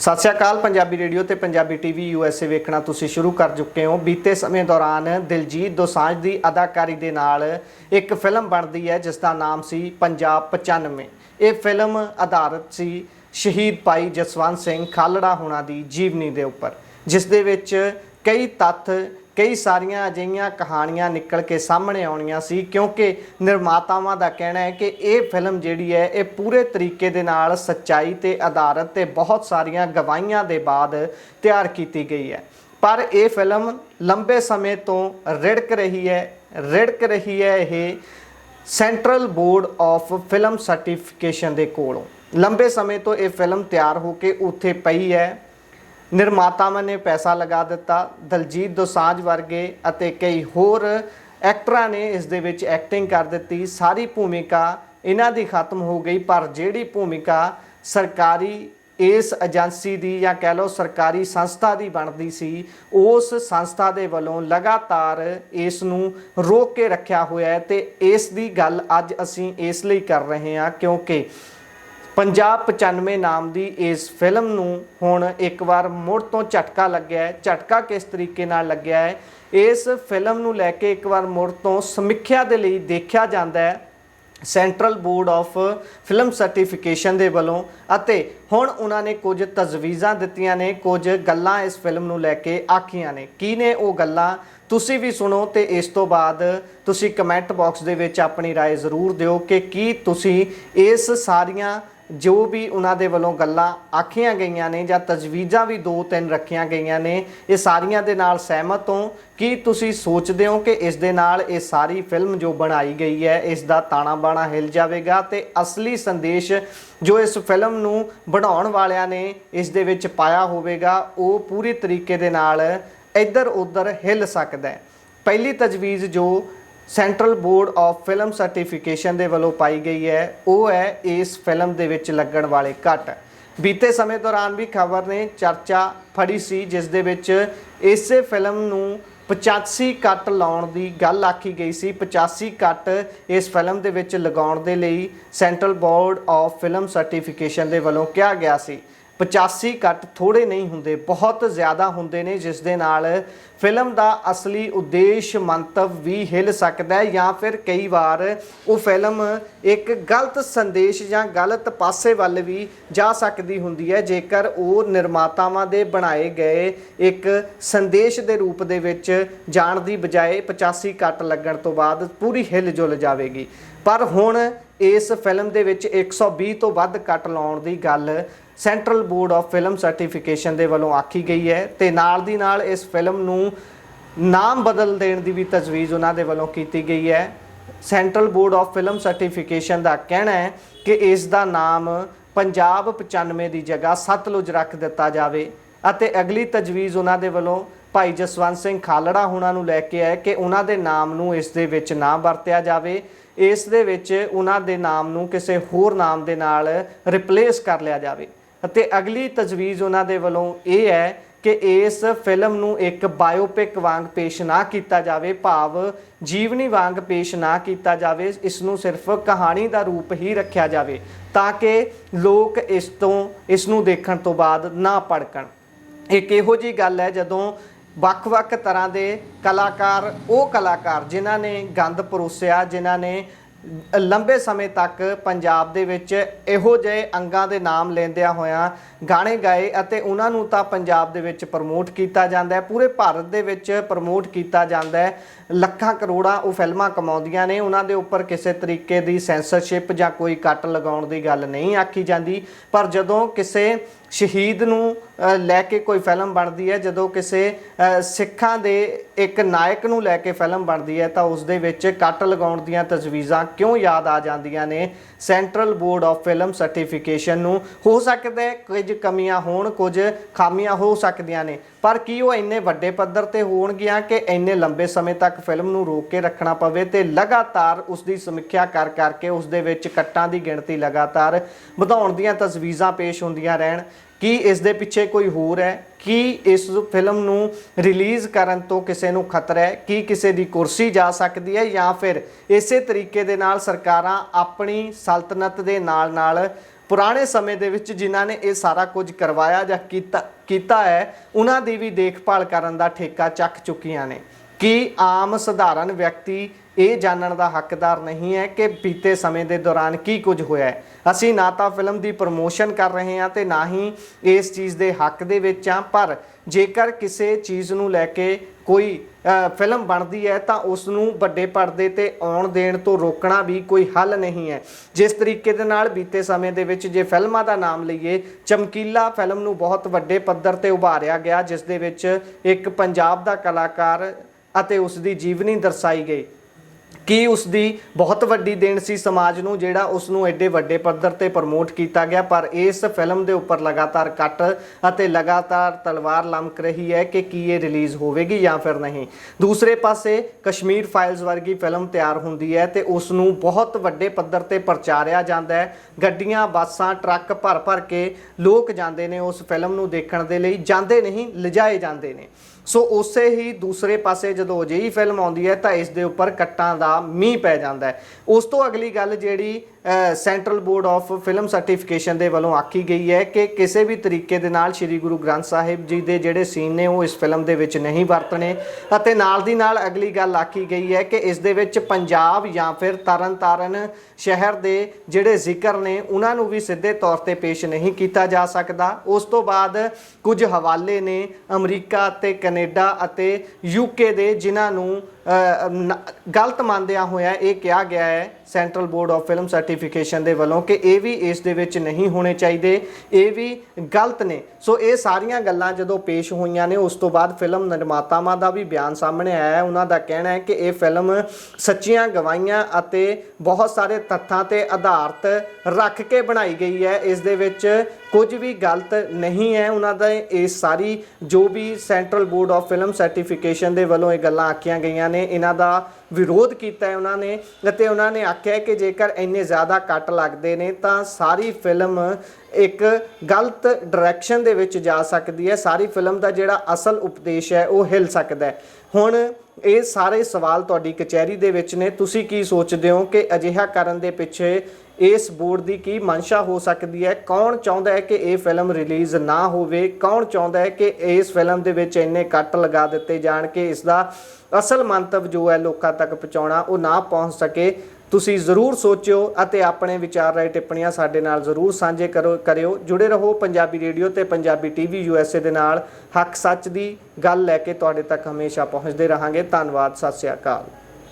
सत श्री अकाल। पंजाबी रेडियो ते पंजाबी टीवी यूएसए वेखना तुसी शुरू कर चुके हो। बीते समय दौरान दिलजीत दोसांझ की अदाकारी दे नाल एक फिल्म बनती है जिसका नाम सी पंजाब 95। ये फिल्म आधारित सी शहीद भाई जसवंत सिंह खालड़ा होना दी जीवनी दे उपर, जिस दे विच कई तत्थ कई सारियां अजिहियां कहानियां निकल के सामने आउणियां सी, क्योंकि निर्मातावां दा कहना है कि ये फिल्म जिहड़ी है ये पूरे तरीके दे नाल सच्चाई ते आधारित ते बहुत सारियां गवाहियां दे बाद तैयार की गई है। पर यह फिल्म लंबे समय तो रिड़क रही है ये central board of film certification दे कोलों। लंबे समय तो यह फिल्म तैयार होकर उत्थे पई है। निर्मातावां ने पैसा लगा दिता, दिलजीत दोसांझ वर्गे अते कई होर एक्टरां ने इस दे विच एक्टिंग कर दी। सारी भूमिका इन्हां दी खत्म हो गई, पर जिहड़ी भूमिका सरकारी इस एजेंसी दी या कह लो सरकारी संस्था दी बनती सी, उस संस्था दे वलों लगातार इस नूं रोक के रखिया होया है। ते इस दी गल अज असीं इस लई कर रहे हां क्योंकि पंजाब 95 नाम की इस फिल्म नूं हुण एक बार मुड़ तो झटका लग्या है। झटका किस तरीके नाल लग्या है, इस फिल्म नूं लैके एक बार मुड़ तो समीक्षा दे लई देखिया जांदा है central board of film certification दे वलों। अते हुण उन्हां ने कुछ तजवीज़ां दित्तियां ने, कुछ गल्लां इस फिल्म नूं लैके आखियां ने। की ने वो गल्लां तुसी भी सुनो ते इस तो बाद तुसी कमेंट बॉक्स दे विच अपनी राय जरूर दिओ कि की तुसी इस सारियां जो भी उन्हां दे वलों गल्लां आखियां गईयां ने जां तजवीज़ां भी 2-3 रखियां गईयां ने, ये सारियां दे नाल सहमत हो। कि तुसी सोचदे हो कि इस दे नाल ये सारी फिल्म जो बनाई गई है इस दा ताना बाना हिल जाएगा ते असली संदेश जो इस फिल्म नूं बनाउण वालियां ने इस दे विच पाया होवेगा वो पूरी तरीके दे नाल इधर उधर हिल सकदा है। पहली तजवीज़ जो central board of film certification दे वलों पाई गई है वो है इस फिल्म दे विच लगण वाले कट। बीते समय दौरान भी खबर ने चर्चा फड़ी सी, जिस दे विच इस फिल्म नूं 85 कट लाउण दी गल आखी गई सी। 85 कट इस फिल्म दे विच लगाउण दे लई central board of film certification दे वलों कहा गया सी। 85 कट थोड़े नहीं होंदे, बहुत ज़्यादा होंदे ने, जिस दे नाल फिल्म का असली उद्देश्य मंतव भी हिल सकता है या फिर कई बार वो फिल्म एक गलत संदेश या गलत पासे वाल भी जा सकती होंदी है जेकर वो निर्मातावां दे बनाए गए एक संदेश के रूप दे विच जाण दी बजाय 85 कट लगण तो बाद पूरी हिल जुल जाएगी। पर हुण इस फिल्म दे विच 120 तो वध कट लाउण दी गल central board of film certification दे वलों आखी गई है ते नाल दी नाल इस फिल्म नूं नाम बदल देण दी भी तजवीज़ उन्हां दे वलों कीती गई है। Central board of film certification का कहना है कि इस दा नाम पंजाब 95 की जगह सतलुज रख दिता जाए। अते अगली तजवीज़ उन्हां दे वलों भाई जसवंत सिंह खालड़ा होना नूं लैके है कि उन्हां दे नाम नूं इस दे विच ना वरतिया जाए, इस दे विच उन्हां दे नाम नूं किसी होर नाम दे नाल रिप्लेस कर लिया जाए। ਅਤੇ अगली तजवीज़ उन्हां दे वलों ये है कि इस फिल्म नूं एक बायोपिक वांग पेश ना किया जाए, भाव जीवनी वांग पेश ना किया जाए, इसनूं सिर्फ कहानी का रूप ही रखा जाए ताकि लोग इस नूं देखण तो बाद ना भड़कण। एक इहो जी गल है जदों ਵੱਖ-ਵੱਖ तरह के कलाकार वो कलाकार जिन्हां ने गंद परोसिया, जिन्हां ने लंबे समय तक पंजाब दे विच इहो जिहे अंगां दे नाम लैंदियां होइयां गाने गाए अते उन्हां नूं तां पंजाब दे विच प्रमोट किया जांदा है, पूरे भारत दे विच प्रमोट किया जांदा है। ਲੱਖਾਂ ਕਰੋੜਾਂ ਉਹ ਫਿਲਮਾਂ ਕਮਾਉਂਦੀਆਂ ਨੇ, ਉਹਨਾਂ ਦੇ ਉੱਪਰ ਕਿਸੇ ਤਰੀਕੇ ਦੀ ਸੈਂਸਰਸ਼ਿਪ ਜਾਂ ਕੋਈ ਕੱਟ ਲਗਾਉਣ ਦੀ ਗੱਲ ਨਹੀਂ ਆਖੀ ਜਾਂਦੀ। ਪਰ ਜਦੋਂ ਕਿਸੇ ਸ਼ਹੀਦ ਨੂੰ ਲੈ ਕੇ ਕੋਈ ਫਿਲਮ ਬਣਦੀ ਹੈ, ਜਦੋਂ ਕਿਸੇ ਸਿੱਖਾਂ ਦੇ ਇੱਕ ਨਾਇਕ ਨੂੰ ਲੈ ਕੇ ਫਿਲਮ ਬਣਦੀ ਹੈ ਤਾਂ ਉਸ ਦੇ ਵਿੱਚ ਕੱਟ ਲਗਾਉਣ ਦੀਆਂ ਤਜਵੀਜ਼ਾਂ ਕਿਉਂ ਯਾਦ ਆ ਜਾਂਦੀਆਂ ਨੇ central board of film certification ਨੂੰ। ਹੋ ਸਕਦਾ ਹੈ ਕੁਝ ਕਮੀਆਂ ਹੋਣ, ਕੁਝ ਖਾਮੀਆਂ ਹੋ ਸਕਦੀਆਂ ਨੇ, पर की वो इन्ने वड्डे पद्धर ते होणगियां कि इन्ने लंबे समय तक फिल्म नूं रोक के रखना पवे ते लगातार उसकी समीक्षा कर करके उस दे विच कट्टां दी गिणती लगातार वधाउण दीयां तजवीज़ां पेश हुंदियां रहण। ਕੀ ਇਸ ਦੇ ਪਿੱਛੇ ਕੋਈ ਹੋਰ ਹੈ? ਕੀ ਇਸ ਫਿਲਮ ਨੂੰ ਰਿਲੀਜ਼ ਕਰਨ ਤੋਂ ਕਿਸੇ ਨੂੰ ਖਤਰਾ ਹੈ? ਕੀ ਕਿਸੇ ਦੀ ਕੁਰਸੀ ਜਾ ਸਕਦੀ ਹੈ, ਜਾਂ ਫਿਰ ਇਸੇ ਤਰੀਕੇ ਦੇ ਨਾਲ ਸਰਕਾਰਾਂ ਆਪਣੀ ਸਲਤਨਤ ਦੇ ਨਾਲ ਪੁਰਾਣੇ ਸਮੇਂ ਦੇ ਵਿੱਚ ਜਿਨ੍ਹਾਂ ਨੇ ਇਹ ਸਾਰਾ ਕੁਝ ਕਰਵਾਇਆ ਜਾਂ ਕੀਤਾ ਹੈ ਉਹਨਾਂ ਦੀ ਵੀ ਦੇਖਭਾਲ ਕਰਨ ਦਾ ਠੇਕਾ ਚੱਕ ਚੁੱਕੀਆਂ ਨੇ? ਕਿ ਆਮ ਸਧਾਰਨ ਵਿਅਕਤੀ ਇਹ ਜਾਣਨ ਦਾ ਹੱਕਦਾਰ ਨਹੀਂ ਹੈ ਕਿ ਬੀਤੇ ਸਮੇਂ ਦੇ ਦੌਰਾਨ ਕੀ ਕੁਝ ਹੋਇਆ ਹੈ? ਅਸੀਂ ਨਾ ਤਾਂ ਫਿਲਮ ਦੀ ਪ੍ਰਮੋਸ਼ਨ ਕਰ ਰਹੇ ਹਾਂ ਤੇ ਨਾ ਹੀ ਇਸ ਚੀਜ਼ ਦੇ ਹੱਕ ਦੇ ਵਿੱਚ ਹਾਂ, ਪਰ ਜੇਕਰ ਕਿਸੇ ਚੀਜ਼ ਨੂੰ ਲੈ ਕੇ ਕੋਈ ਫਿਲਮ ਬਣਦੀ ਹੈ ਤਾਂ ਉਸ ਨੂੰ ਵੱਡੇ ਪਰਦੇ ਤੇ ਆਉਣ ਦੇਣ ਤੋਂ ਰੋਕਣਾ ਵੀ ਕੋਈ ਹੱਲ ਨਹੀਂ ਹੈ। ਜਿਸ ਤਰੀਕੇ ਦੇ ਨਾਲ ਬੀਤੇ ਸਮੇਂ ਦੇ ਵਿੱਚ ਜੇ ਫਿਲਮਾਂ ਦਾ ਨਾਮ ਲਈਏ, ਚਮਕੀਲਾ ਫਿਲਮ ਨੂੰ ਬਹੁਤ ਵੱਡੇ ਪੱਧਰ ਤੇ ਉਭਾਰਿਆ ਗਿਆ, ਜਿਸ ਦੇ ਵਿੱਚ ਇੱਕ ਪੰਜਾਬ ਦਾ ਕਲਾਕਾਰ ਅਤੇ ਉਸ ਦੀ ਜੀਵਨੀ ਦਰਸਾਈ ਗਈ ਕਿ ਉਸ ਦੀ ਬਹੁਤ ਵੱਡੀ ਦੇਣ ਸੀ ਸਮਾਜ ਨੂੰ, ਜਿਹੜਾ ਉਸ ਨੂੰ ਐਡੇ ਵੱਡੇ ਪੱਧਰ ਤੇ ਪ੍ਰਮੋਟ ਕੀਤਾ ਗਿਆ। ਪਰ ਇਸ ਫਿਲਮ ਦੇ ਉੱਪਰ ਲਗਾਤਾਰ ਕੱਟ ਅਤੇ ਲਗਾਤਾਰ ਤਲਵਾਰ ਲਮਕ ਰਹੀ ਹੈ ਕਿ ਕੀ ਇਹ ਰਿਲੀਜ਼ ਹੋਵੇਗੀ ਜਾਂ ਫਿਰ ਨਹੀਂ। ਦੂਸਰੇ ਪਾਸੇ ਕਸ਼ਮੀਰ ਫਾਈਲਸ ਵਰਗੀ ਫਿਲਮ ਤਿਆਰ ਹੁੰਦੀ ਹੈ ਤੇ ਉਸ ਨੂੰ ਬਹੁਤ ਵੱਡੇ ਪੱਧਰ ਤੇ ਪ੍ਰਚਾਰਿਆ ਜਾਂਦਾ ਹੈ। ਗੱਡੀਆਂ, ਬੱਸਾਂ, ਟਰੱਕ ਭਰ ਕੇ ਲੋਕ ਜਾਂਦੇ ਨੇ ਉਸ ਫਿਲਮ ਨੂੰ ਦੇਖਣ ਦੇ ਲਈ, ਜਾਂਦੇ ਨਹੀਂ ਲਿਜਾਏ ਜਾਂਦੇ ਨੇ। ਸੋ ਉਸੇ ਹੀ ਦੂਸਰੇ ਪਾਸੇ ਜਦੋਂ ਅਜਿਹੀ ਫਿਲਮ ਆਉਂਦੀ ਹੈ ਤਾਂ ਇਸ ਦੇ ਉੱਪਰ ਕੱਟਾਂ ਦਾ ਮੀਂਹ ਪੈ ਜਾਂਦਾ ਹੈ। ਉਸ ਤੋਂ ਅਗਲੀ ਗੱਲ ਜਿਹੜੀ central board of film certification ਦੇ ਵੱਲੋਂ ਆਖੀ ਗਈ ਹੈ ਕਿ ਕਿਸੇ ਵੀ ਤਰੀਕੇ ਦੇ ਨਾਲ ਸ਼੍ਰੀ ਗੁਰੂ ਗ੍ਰੰਥ ਸਾਹਿਬ ਜੀ ਦੇ ਜਿਹੜੇ ਸੀਨ ਨੇ ਉਹ ਇਸ ਫਿਲਮ ਦੇ ਵਿੱਚ ਨਹੀਂ ਵਰਤਣੇ, ਅਤੇ ਨਾਲ ਦੀ ਨਾਲ ਅਗਲੀ ਗੱਲ ਆਖੀ ਗਈ ਹੈ ਕਿ ਇਸ ਦੇ ਵਿੱਚ ਪੰਜਾਬ ਜਾਂ ਫਿਰ ਤਰਨਤਾਰਨ ਸ਼ਹਿਰ ਦੇ ਜਿਹੜੇ ਜ਼ਿਕਰ ਨੇ ਉਹਨਾਂ ਨੂੰ ਵੀ ਸਿੱਧੇ ਤੌਰ ਤੇ ਪੇਸ਼ ਨਹੀਂ ਕੀਤਾ ਜਾ ਸਕਦਾ। ਉਸ ਤੋਂ ਬਾਅਦ ਕੁਝ ਹਵਾਲੇ ਨੇ ਅਮਰੀਕਾ ਅਤੇ ਕੈਨੇਡਾ ਅਤੇ UK ਦੇ, ਜਿਨ੍ਹਾਂ ਨੂੰ ਗਲਤ ਮੰਨਦਿਆਂ ਹੋਇਆ ਇਹ ਕਿਹਾ ਗਿਆ ਹੈ central board of film certification ਦੇ ਵੱਲੋਂ ਕਿ ਇਹ ਵੀ ਇਸ ਦੇ ਵਿੱਚ ਨਹੀਂ ਹੋਣੇ ਚਾਹੀਦੇ, ਇਹ ਵੀ ਗਲਤ ਨੇ। ਸੋ ਇਹ ਸਾਰੀਆਂ ਗੱਲਾਂ ਜਦੋਂ ਪੇਸ਼ ਹੋਈਆਂ ਨੇ ਉਸ ਤੋਂ ਬਾਅਦ ਫਿਲਮ ਨਿਰਮਾਤਾਵਾਂ ਦਾ ਵੀ ਬਿਆਨ ਸਾਹਮਣੇ ਆਇਆ ਹੈ। ਉਹਨਾਂ ਦਾ ਕਹਿਣਾ ਹੈ ਕਿ ਇਹ ਫਿਲਮ ਸੱਚੀਆਂ ਗਵਾਹੀਆਂ ਅਤੇ ਬਹੁਤ ਸਾਰੇ ਤੱਥਾਂ ਤੇ ਆਧਾਰਿਤ ਰੱਖ ਕੇ ਬਣਾਈ ਗਈ ਹੈ, ਇਸ ਦੇ ਵਿੱਚ ਕੁਝ ਵੀ ਗਲਤ ਨਹੀਂ ਹੈ। ਉਹਨਾਂ ਦਾ ਇਹ ਸਾਰੀ ਜੋ ਵੀ central board of film certification ਦੇ ਵੱਲੋਂ ਇਹ ਗੱਲਾਂ ਆਖੀਆਂ ਗਈਆਂ ਨੇ ਇਹਨਾਂ ਦਾ ਵਿਰੋਧ ਕੀਤਾ ਹੈ ਉਹਨਾਂ ਨੇ, ਅਤੇ ਉਹਨਾਂ ਨੇ ਆਖਿਆ ਕਿ ਜੇਕਰ ਇੰਨੇ ਜ਼ਿਆਦਾ ਕੱਟ ਲੱਗਦੇ ਨੇ ਤਾਂ ਸਾਰੀ ਫਿਲਮ ਇੱਕ ਗਲਤ ਡਾਇਰੈਕਸ਼ਨ ਦੇ ਵਿੱਚ ਜਾ ਸਕਦੀ ਹੈ, ਸਾਰੀ ਫਿਲਮ ਦਾ ਜਿਹੜਾ ਅਸਲ ਉਪਦੇਸ਼ ਹੈ ਉਹ ਹਿੱਲ ਸਕਦਾ ਹੈ। ਹੁਣ ਇਹ ਸਾਰੇ ਸਵਾਲ ਤੁਹਾਡੀ ਕਚਹਿਰੀ ਦੇ ਵਿੱਚ ਨੇ, ਤੁਸੀਂ ਕੀ ਸੋਚਦੇ ਹੋ ਕਿ ਅਜਿਹਾ ਕਰਨ ਦੇ ਪਿੱਛੇ ਇਸ ਬੋਰਡ ਦੀ ਕੀ ਮਨਸ਼ਾ ਹੋ ਸਕਦੀ ਹੈ? ਕੌਣ ਚਾਹੁੰਦਾ ਹੈ ਕਿ ਇਹ ਫਿਲਮ ਰਿਲੀਜ਼ ਨਾ ਹੋਵੇ? ਕੌਣ ਚਾਹੁੰਦਾ ਹੈ ਕਿ ਇਸ ਫਿਲਮ ਦੇ ਵਿੱਚ ਇੰਨੇ ਕੱਟ ਲਗਾ ਦਿੱਤੇ ਜਾਣ ਕਿ ਇਸ ਦਾ ਅਸਲ ਮੰਤਵ ਜੋ ਹੈ ਲੋਕਾਂ ਤੱਕ ਪਹੁੰਚਾਉਣਾ ਉਹ ਨਾ ਪਹੁੰਚ ਸਕੇ? ਤੁਸੀਂ ਜ਼ਰੂਰ ਸੋਚਿਓ ਅਤੇ ਆਪਣੇ ਵਿਚਾਰ ਰਾਏ ਟਿੱਪਣੀਆਂ ਸਾਡੇ ਨਾਲ ਜ਼ਰੂਰ ਸਾਂਝੇ ਕਰਿਓ। ਜੁੜੇ ਰਹੋ ਪੰਜਾਬੀ ਰੇਡੀਓ ਤੇ ਪੰਜਾਬੀ TV USA ਦੇ ਨਾਲ। ਹੱਕ ਸੱਚ ਦੀ ਗੱਲ ਲੈ ਕੇ ਤੁਹਾਡੇ ਤੱਕ ਹਮੇਸ਼ਾ ਪਹੁੰਚਦੇ ਰਹਾਂਗੇ। ਧੰਨਵਾਦ, ਸਤਿ ਸ਼੍ਰੀ ਅਕਾਲ।